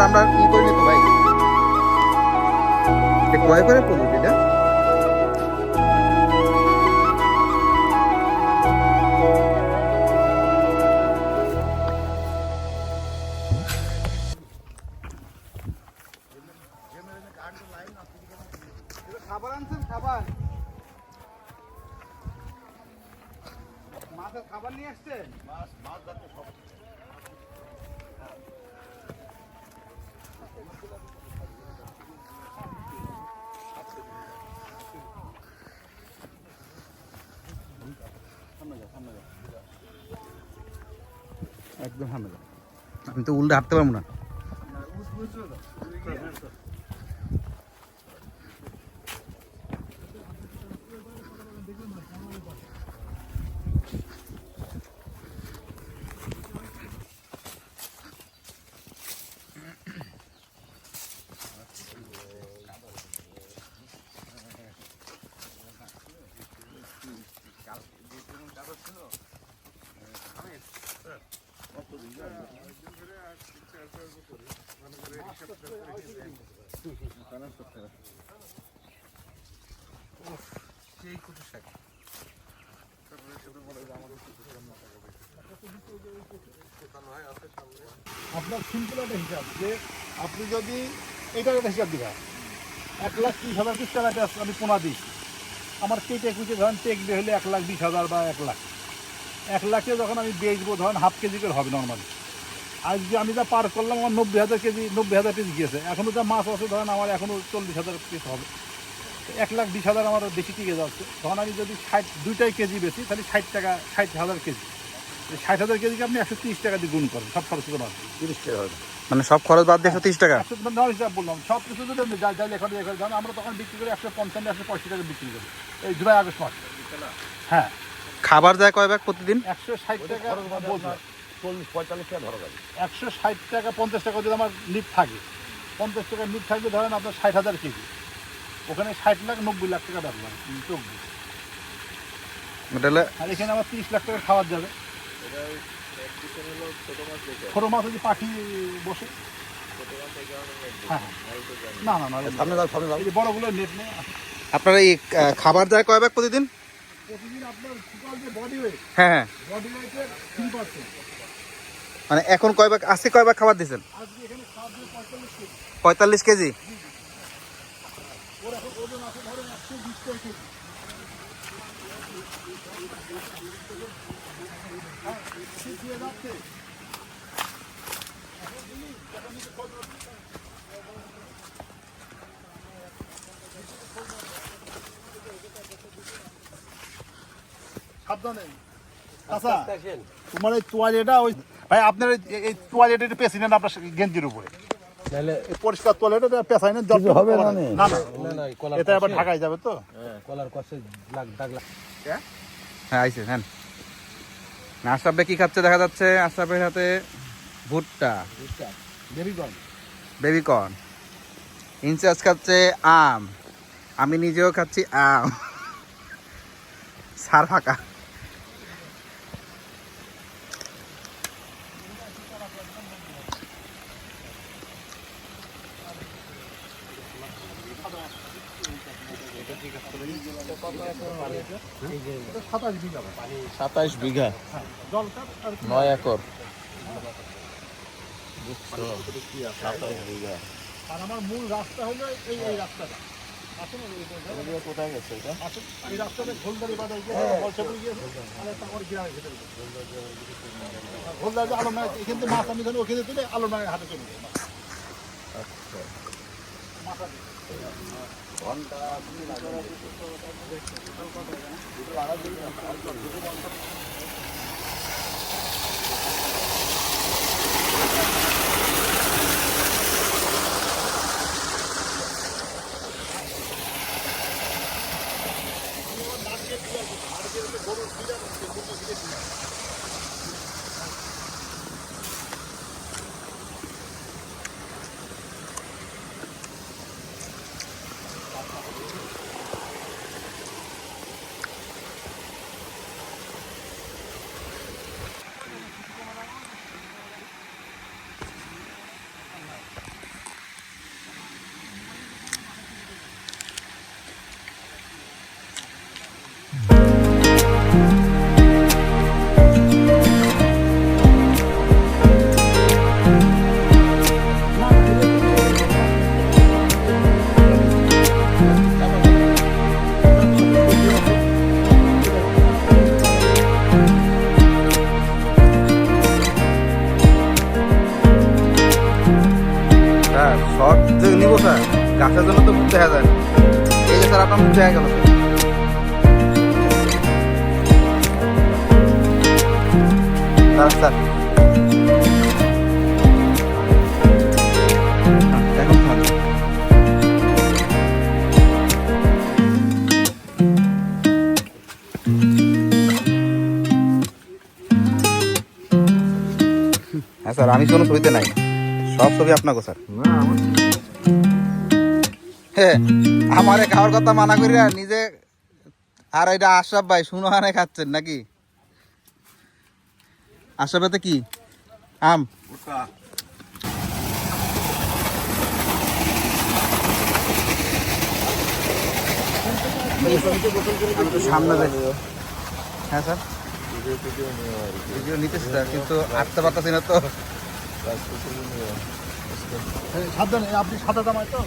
আমরা ই করে নিত ভাই, কয় করে পড়লো এটা? খাবার আনছেন? খাবার, মাছের খাবার নিয়ে আসছেন? একদম হামলা, আমি তো উল্টে হাঁটতে পারবো না। আপনার সিম্পল একটা হিসাব যে আপনি যদি এইটার একটা হিসাব দিবেন, 1,30,000 পিস চালাতে আমি পোনা দিই, আমার কেটে কুচে ধরেন টেক দিয়ে হলে 1,20,000 বা 1,00,000 যখন আমি বেচবো ধরেন হাফ কেজি করে হবে নর্মালি। আজকে আমি যা পার করলাম আমার 90,000 পিস গিয়েছে, এখনও যা মাছ আছে ধরেন আমার এখনও 40,000 পিস হবে, 1,20,000 আমার বেশি টিকে যাচ্ছে। তখন আমি যদি 2টাই কেজি বেশি তাহলে 60 টাকা, 60,000 কেজি, 60,000 কেজিকে আপনি 130 টাকা দিয়ে গুণ করেন, সব খরচ করে বাদ 30 টাকা হবে, মানে সব খরচ বাদ দিয়ে 130 টাকা। হিসাব বললাম সব কিছু যদি আমি যাই লেখা ধরেন আমরা তখন বিক্রি করি 150, 165 টাকা বিক্রি করি এই জুলাই আগস্ট মাস। হ্যাঁ, খাবার যায় কয় ব্যাগ প্রতিদিন? 160 টাকা, 40-45 টাকা ধরো, 160 টাকা 50 টাকা যদি আমার নিট থাকে, 50 টাকা নিট থাকবে ধরেন আপনার 60,000 কেজি, ওখানে 60 লাখ 90 লাখ টাকা রাখলাম চব্বিশ, আর এখানে আমার 30 লাখ টাকা খাওয়ার যাবে। ছোট মাছ যদি পাখি বসে, হ্যাঁ না না না বড়গুলো নেট নেই। আপনার এই খাবার যায় কয় ব্যাগ প্রতিদিন? প্রতিদিন আপনার টোটাল যে বডি ওয়েট, হ্যাঁ বডি ওয়েটের 3%। মানে এখন কয় ব্যাগ, আজকে কয় ব্যাগ খাবার দিয়েছেন? আজকে এখানে খাওয়া দিয়ে 45 কেজি। 45 কেজি? ওর এখন ওজন আছে ধরেন 120 কেজি। হ্যাঁ, ঠিক দিয়ে যাচ্ছে। সাবধানে আচ্ছা, তোমার এই তোয়ালেটা ওই ভাই আপনার এই তোয়ালেটা একটু পেছনে নেন আপনার গেঞ্জির উপরে, পরিষ্কার তোয়ালেটা পেছাই নেন, জল হবে না, না না এটা আবার ঢাকায় যাবে তো, কলার কষে দাগ লাগ। হ্যাঁ আইসে হ্যাঁ। আশরাফ ভাই কি খাচ্ছে দেখা যাচ্ছে, আশরাফের হাতে ভুট্টা, বেবিকর্ন, ইনচার্জ খাচ্ছে আম, আমি নিজেও খাচ্ছি আম, সার ফাঁকা। সাতাইশ বিঘা, 9 একর, 27 বিঘা। আর আমার মূল রাস্তা হলো এই রাস্তাটা, কোথায় গেছে এটা? এই রাস্তাটা ঘোলদারি বাজার গিয়ে বলছাপুর গিয়েছে, আর একটা আমার গ্রামের ভিতরে ঘোলদারি আলম নায়ক, এখান থেকে মাছ আমি ধরে ওখানে তুলে আলম নায়কের হাতে চলে যায় মাথা স্যার শর্ট যে নিবো স্যার, গাছের জন্য তো মুখ দেখা যায় না। এই যে স্যার আপনার মুখ দেখা গেল স্যার। স্যার এখন খান। হ্যাঁ স্যার, আমি কোনো ছবিতে নাই, সব ছবি আপনাকে স্যার। হ্যাঁ, আমারে খাওয়ার কথা মানা করি নিজে। আর এটা আশরাফ ভাই সুনহানে খাচ্ছেন নাকি? আশরাফেতে কি আম? সামনে দেখ। হ্যাঁ স্যার, ভিডিও নিতেছি স্যার, কিন্তু আসতে পারতেছি না তো। সাবধানে, আপনি সাদা দামায় তো।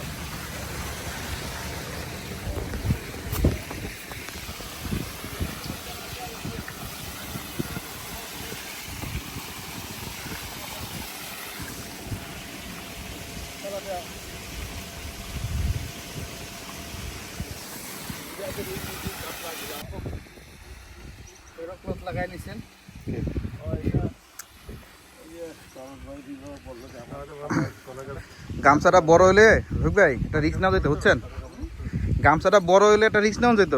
লাগাই নিছেন গামছাটা বড় হইলে রুক ভাই এটা রিস্ক নাও যেত, বুঝছেন? গামছাটা বড় হইলে এটা রিস্ক নাও যেত,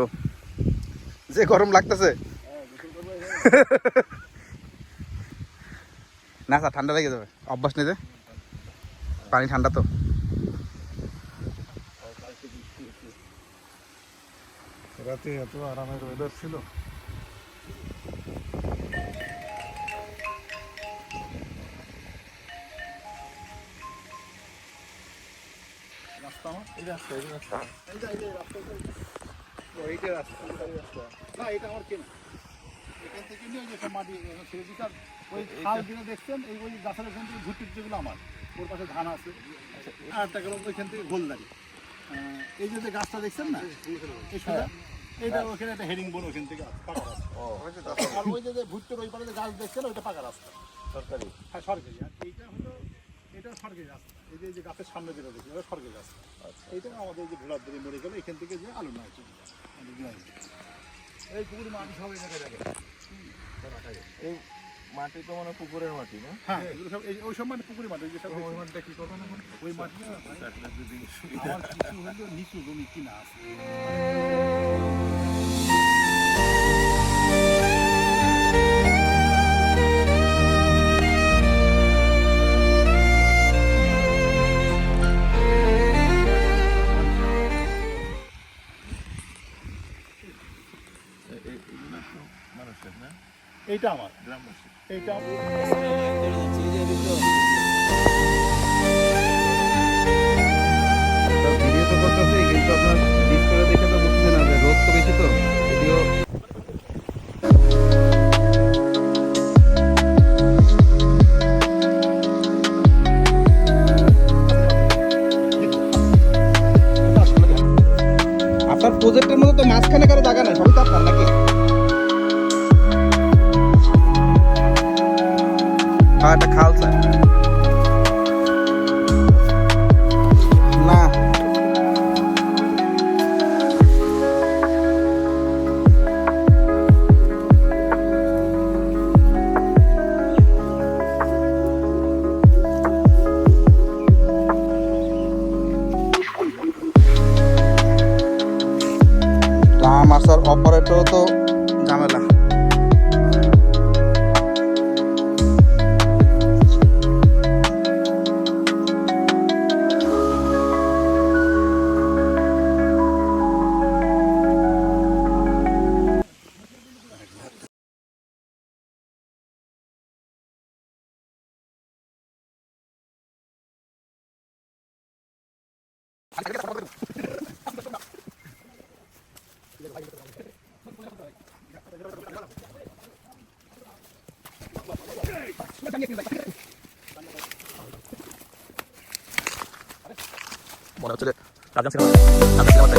যে গরম লাগতেছে। না স্যার, ঠান্ডা লেগে যাবে, অভ্যাস নেই যে, পানি ঠান্ডা তো। রাতে এত আরামের ওয়েদার ছিল। রাস্তা আমার এই রাস্তা, এই রাস্তা। এই রাস্তা এইটা রাস্তা না, এটা আমার কেনা। এখান থেকে নিয়ে যে সব মাটি ছেড়ে দিচ্ছি। আর ওই খাল যেটা দেখছেন, এই ওই গাছের ওখান থেকে ভুট্টির যেগুলো আমার, ওর পাশে ধান আছে। আর একটা গেল ওইখান থেকে গোলদারি। এই যে গাছটা দেখছেন না, এই সোজা এইটা ওখানে একটা হেডিং বোন ওখান থেকে পাকা রাস্তা। আর ওই যে ভুট্টির ওই পাশে যে গাছ দেখছেন ওইটা পাকা রাস্তা, সরকারি। হ্যাঁ সরকারি। আর এইটা হলো এটা সরকারি রাস্তা। এই যে গাছের সামনে যেটা দেখছি ওটা সরকারি রাস্তা। এইটা আমাদের যে ঘোড়ার দড়ি মরে গেল, এখান থেকে যে আলু না এই পুকুর মাটি সব এলাকায় দেখে। এই মাটি তো মানে পুকুরের মাটি না? হ্যাঁ, এগুলো সব ওই সব মানে পুকুরি মাটি। ওই যে সব ওই মাটিটা কি করবেন এখন? ওই মাটি না, যদি আমার কিছু হলো নিচু জমি কিনা আছে। মানুষের না, এইটা আমার, গ্রামবাসী। এইটা ভিডিও তো করতেছি, কিন্তু আপনার ডিসপ্লে দেখে তো বুঝতে না যে রোদ তো বেশি, তো ভিডিও আপনার প্রজেক্টের মধ্যে তো মাঝখানে কারো জায়গা নাই, সবই তো আপনার নাকি? হ্যাঁ, একটা খাল স্যার। না ট্রাম আসার অপারেটর তো ঝামেলা। মনে হচ্ছে যে রাজা সিনেমা টাইপ করছে।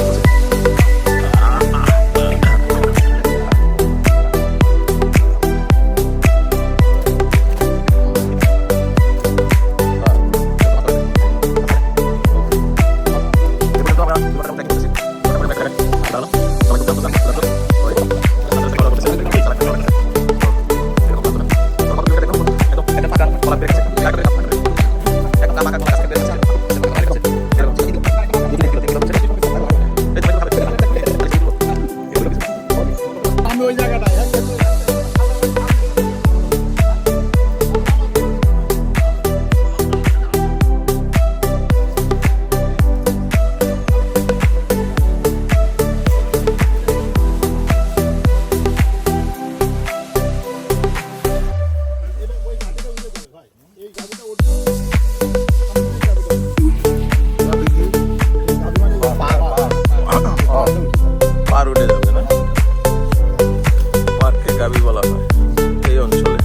আমি ওই জায়গাটায় পার উঠে যাবে না, পার্কে গাবি বলা হয় এই অঞ্চলে।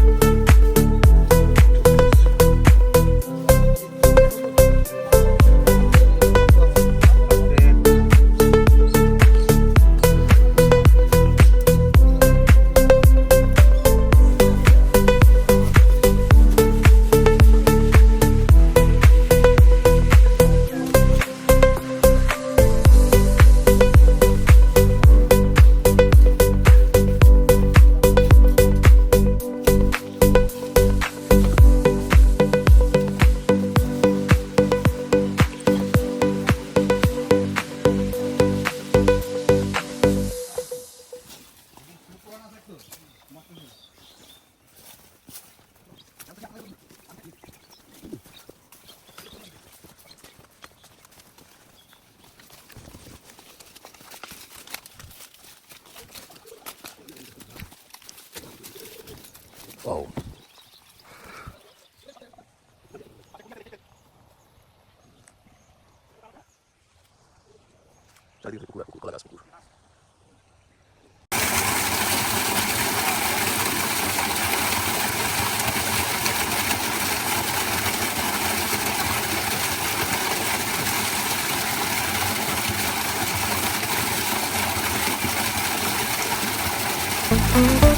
Wow. চারিদিকে পুকুর, পুকুর, কলা গাছ, পুকুর। Thank you.